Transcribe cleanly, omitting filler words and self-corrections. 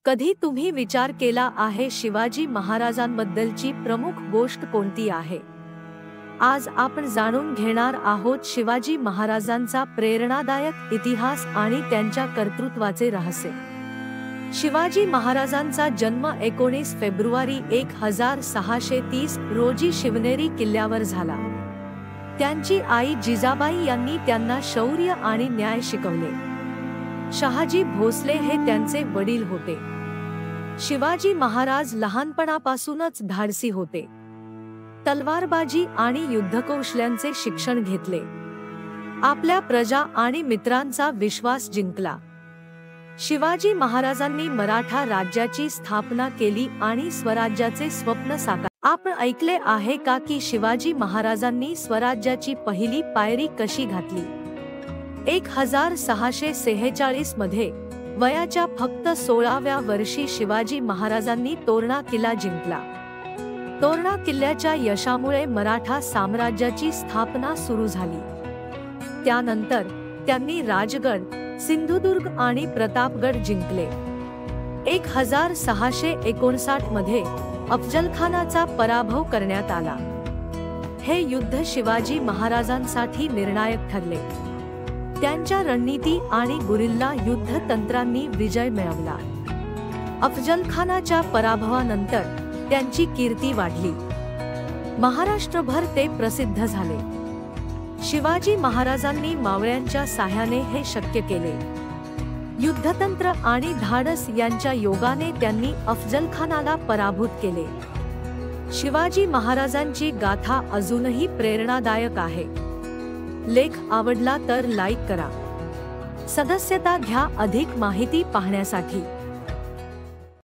कधी तुम्ही विचार केला आहे शिवाजी महाराजांबद्दलची प्रमुख गोष्ट कोणती आहे? आज आपण जाणून घेणार आहोत शिवाजी महाराजांचा प्रेरणादायक इतिहास आणि त्यांच्या कर्तृत्वाचे रहस्य। शिवाजी महाराजांचा जन्म 19 फेब्रुवारी 1630 रोजी शिवनेरी किल्ल्यावर झाला। त्यांची आई जिजाबाई यांनी त्यांना शौर्य आणि न्याय शिकवले। शहाजी भोसले हे त्यांचे वडील होते। शिवाजी महाराज लहानपणापासूनच धाडसी होते। तलवारबाजी आणि युद्धकौशल्यांचे शिक्षण घेतले। आपल्या प्रजा आणि मित्रांचा विश्वास जिंकला। शिवाजी महाराजांनी मराठा राज्याची स्थापना केली आणि स्वराज्याचे स्वप्न साकार। आपण ऐकले आहे का की शिवाजी महाराजांनी स्वराज्याची पहिली पायरी कशी घातली? 1646 मध्ये वयाच्या फक्त 16व्या वर्षी शिवाजी महाराजांनी तोरणा किल्ला जिंकला। तोरणा किल्ल्याच्या यशामुळे मराठा साम्राज्याची स्थापना सुरू झाली। त्यानंतर त्यांनी राजगड, सिंधुदुर्ग आणि प्रतापगड जिंकले। 1659 मध्ये अफजलखानाचा पराभव करण्यात आला। हे युद्ध शिवाजी महाराजांसाठी निर्णायक ठरले। त्यांच्या रणनीती आणि गुरिल्ला युद्ध तंत्रांनी विजय मिळवला। अफजलखानाच्या पराभवानंतर त्यांची कीर्ती वाढली। महाराष्ट्रभर ते प्रसिद्ध झाले। शिवाजी महाराजांनी मावळ्यांच्या साहाय्याने हे शक्य केले। युद्धतंत्र आणि धाडस यांच्या योगाने त्यांनी अफजलखानाला पराभूत केले। शिवाजी महाराजांची गाथा अजूनही प्रेरणादायक आहे। लेख आवडला तर लाईक करा। सदस्यता घ्या अधिक माहिती पाहण्यासाठी।